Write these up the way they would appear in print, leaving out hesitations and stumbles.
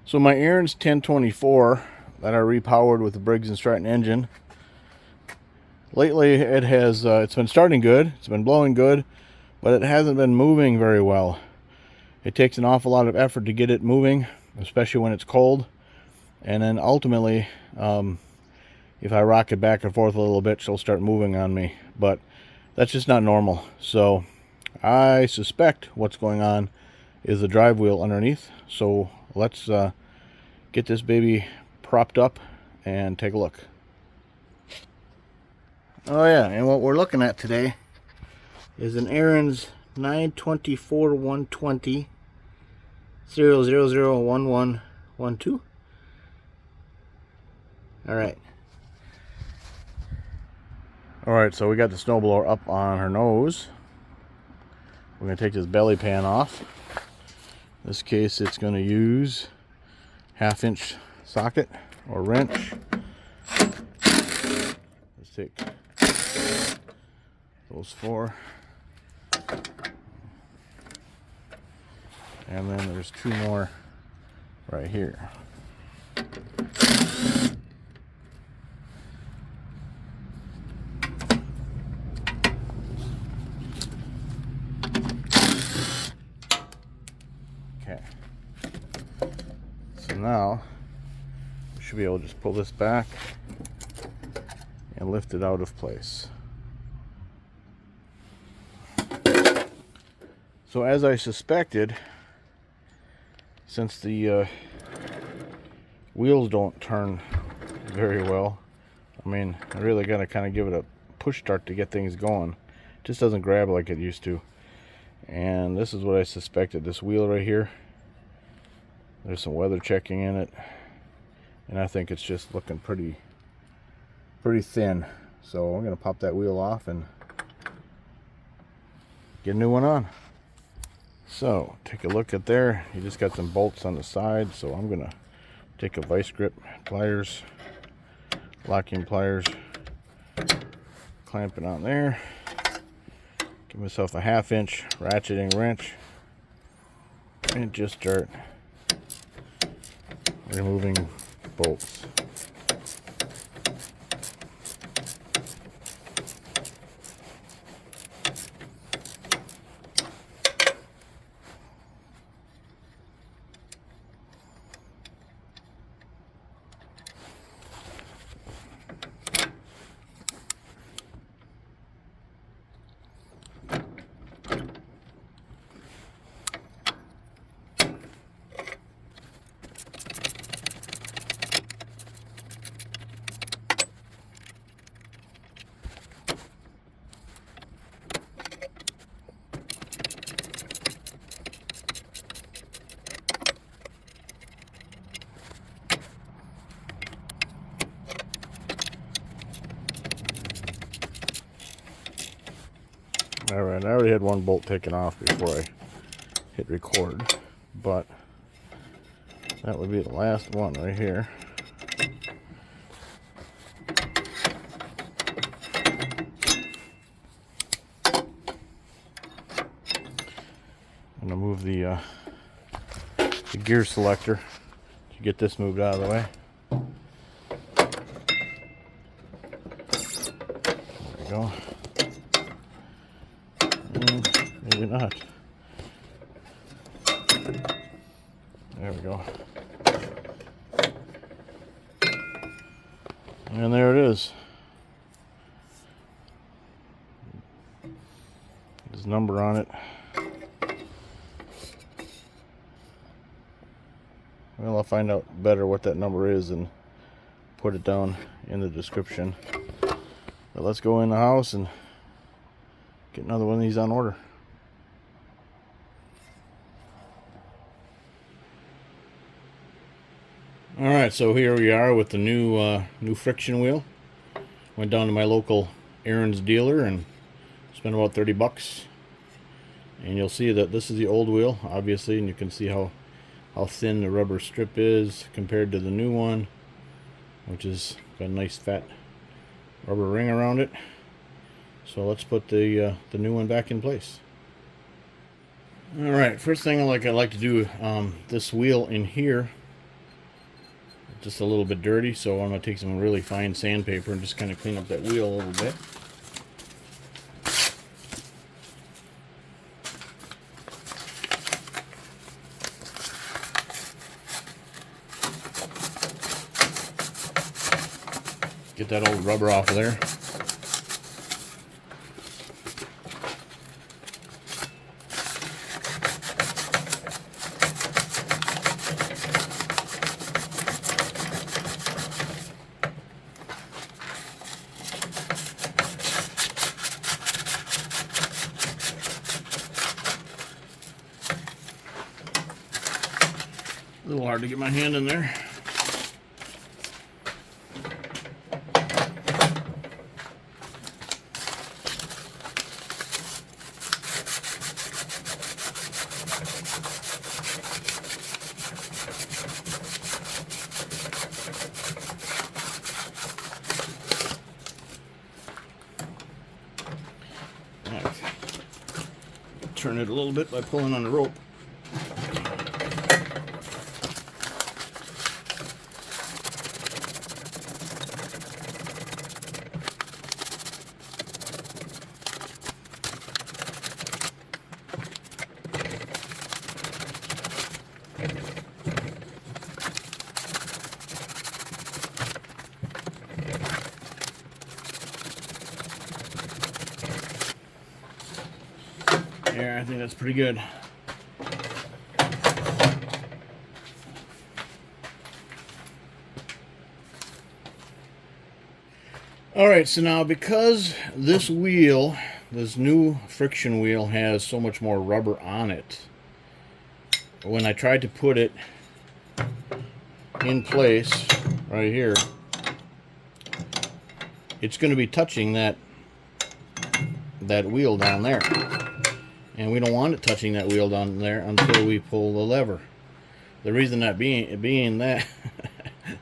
So my Ariens 1024 that I repowered with the Briggs and Stratton engine, lately it has it's been starting good, it's been blowing good, but it hasn't been moving very well. It takes an awful lot of effort to get it moving, especially when it's cold. And then ultimately, if I rock it back and forth a little bit, she'll start moving on me. But that's just not normal. So I suspect what's going on is the drive wheel underneath. So let's get this baby propped up and take a look. Oh yeah, and what we're looking at today is an Ariens 924 120 0001112. Alright, so we got the snowblower up on her nose. We're going to take this belly pan off. In this case, it's going to use 1/2-inch socket or wrench. Let's take those 4. And then there's 2 more right here. Okay. So now we should be able to just pull this back and lift it out of place. So as I suspected, since the wheels don't turn very well, I mean, I really got to kind of give it a push start to get things going. It just doesn't grab like it used to. And this is what I suspected. This wheel right here, there's some weather checking in it, and I think it's just looking pretty thin. So I'm going to pop that wheel off and get a new one on. So take a look at there. You just got some bolts on the side, so I'm gonna take a vice grip pliers, locking pliers, clamp it on there, give myself a 1/2-inch ratcheting wrench, and just start removing bolts. Alright, I already had one bolt taken off before I hit record, but that would be the last one right here. I'm going to move the gear selector to get this moved out of the way. There we go. Maybe not. There we go. And there it is. There's a number on it. Well, I'll find out better what that number is and put it down in the description. But let's go in the house and get another one of these on order. Alright, so here we are with the new friction wheel. Went down to my local Ariens dealer and spent about 30 bucks. And you'll see that this is the old wheel, obviously, and you can see how thin the rubber strip is compared to the new one, which is got a nice fat rubber ring around it. So let's put the new one back in place. Alright, first thing I like to do this wheel in here just a little bit dirty, so I'm going to take some really fine sandpaper and just kind of clean up that wheel a little bit. Get that old rubber off of there. A little hard to get my hand in there. Turn it a little bit by pulling on the rope. There, I think that's pretty good. Alright, so now because this wheel, this new friction wheel, has so much more rubber on it, when I tried to put it in place right here, it's going to be touching that wheel down there. And we don't want it touching that wheel down there until we pull the lever. The reason that being that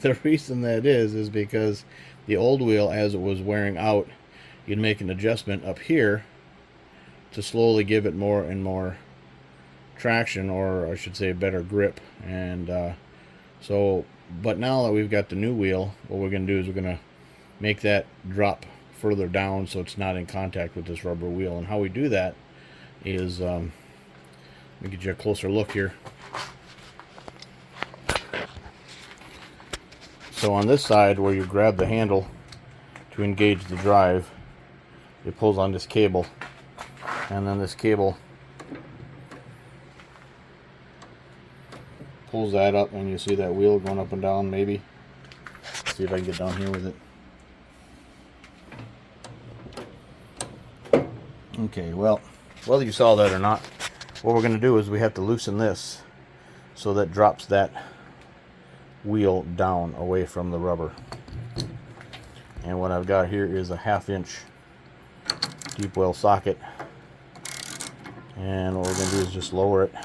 the reason that is because the old wheel, as it was wearing out, you'd make an adjustment up here to slowly give it more and more traction, or I should say a better grip. And but now that we've got the new wheel, what we're going to do is we're going to make that drop further down so it's not in contact with this rubber wheel. And how we do that is, let me get you a closer look here. So on this side where you grab the handle to engage the drive, it pulls on this cable, and then this cable pulls that up, and you see that wheel going up and down. Maybe see if I can get down here with it. Okay, well, whether you saw that or not, what we're going to do is we have to loosen this so that drops that wheel down away from the rubber. And what I've got here is a 1/2 inch deep well socket, and what we're going to do is just lower it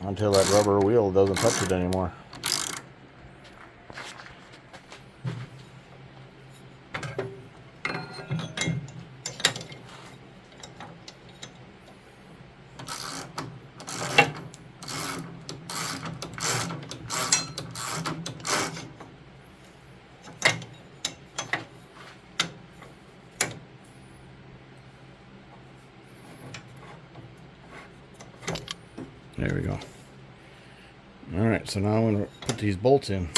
until that rubber wheel doesn't touch it anymore. There we go. Alright, so now I'm going to put these bolts in.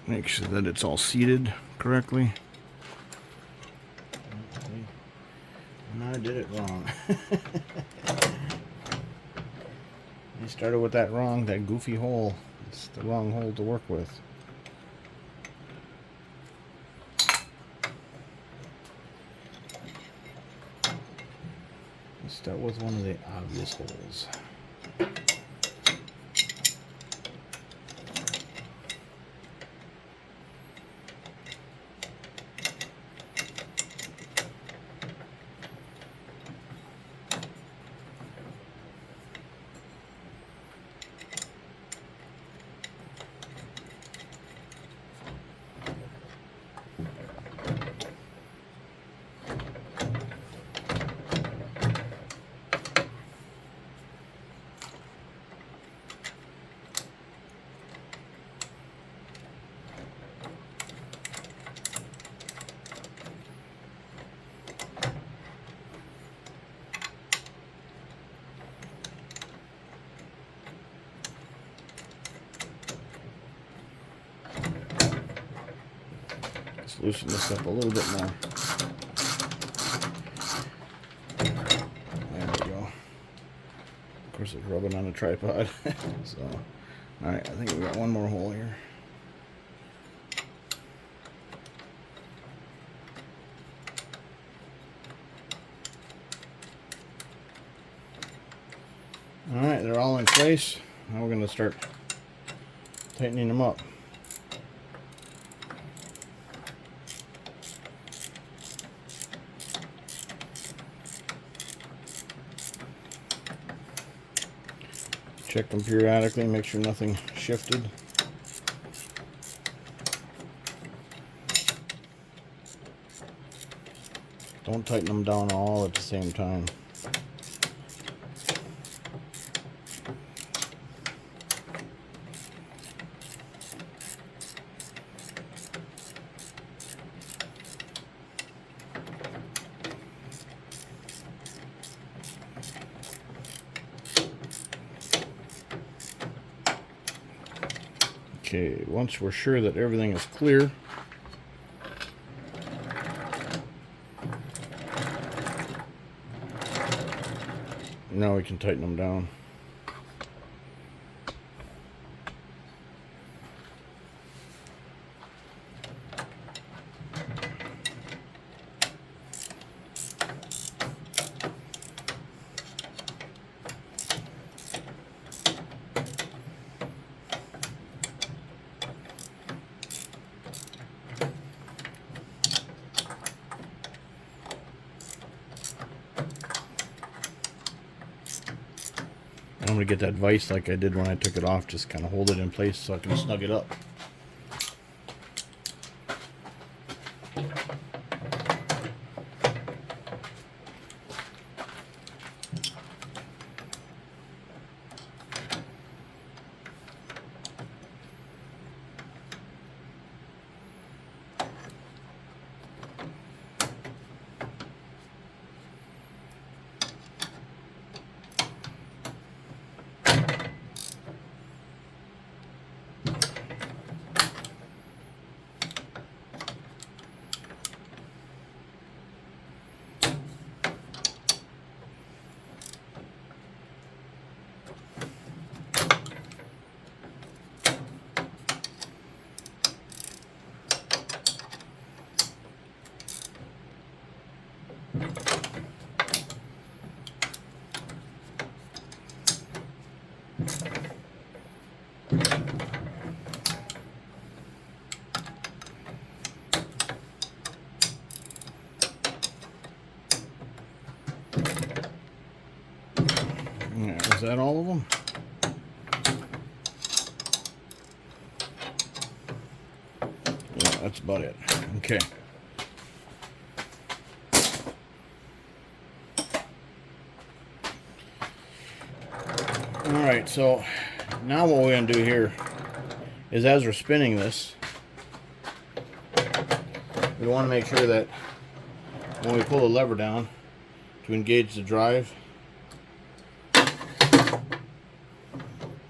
Make sure that it's all seated correctly. Okay. And I did it wrong. I started with that wrong, that goofy hole. It's the wrong hole to work with. Let's start with one of the obvious holes. loosen this up a little bit more. There we go. Of course, it's rubbing on the tripod. So, all right, I think we got one more hole here. All right, they're all in place. Now we're going to start tightening them up. Check them periodically, make sure nothing shifted. Don't tighten them down all at the same time. Okay, once we're sure that everything is clear, now we can tighten them down. I'm going to get that vise like I did when I took it off, just kind of hold it in place so I can snug it up. Is that all of them? Yeah, that's about it. Okay. Alright, so now what we're going to do here is, as we're spinning this, we want to make sure that when we pull the lever down to engage the drive,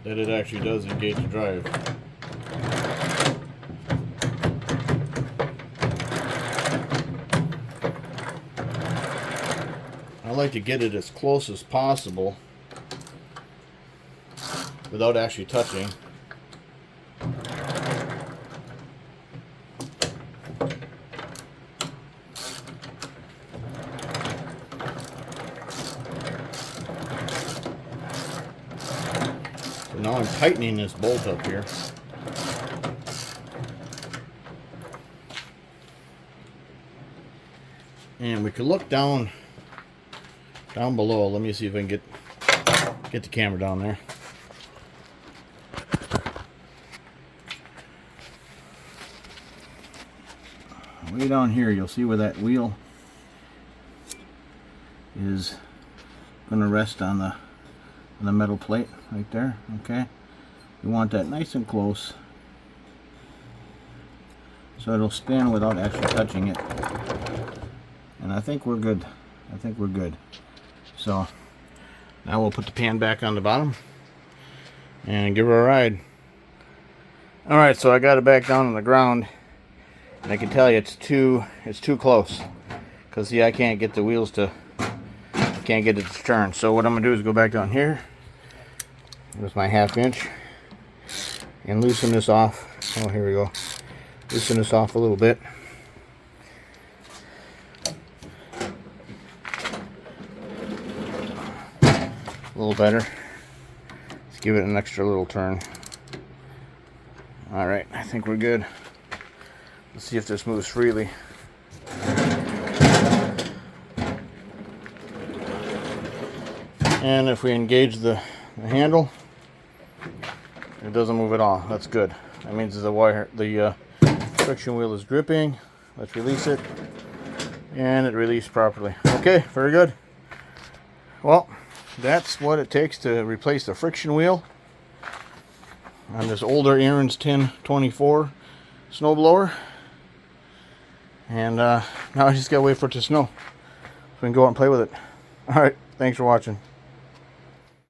that it actually does engage the drive. I like to get it as close as possible without actually touching. So now I'm tightening this bolt up here. And we can look down below. Let me see if I can get the camera down there. Way down here, you'll see where that wheel is going to rest on the metal plate right there. Okay, you want that nice and close so it'll spin without actually touching it. And I think we're good. I think we're good. So now we'll put the pan back on the bottom and give her a ride. Alright, so I got it back down on the ground, And I can tell you it's too close. Because see, I can't get the wheels to, can't get it to turn. So what I'm gonna do is go back down here with my 1/2 inch and loosen this off. Oh, here we go. Loosen this off a little bit. A little better. Let's give it an extra little turn. All right, I think we're good. Let's see if this moves freely. And if we engage the handle, it doesn't move at all. That's good. That means the friction wheel is gripping. Let's release it. And it released properly. Okay, very good. Well, that's what it takes to replace the friction wheel on this older Ariens 1024 snowblower. And now I just gotta wait for it to snow so we can go out and play with it. Alright, thanks for watching.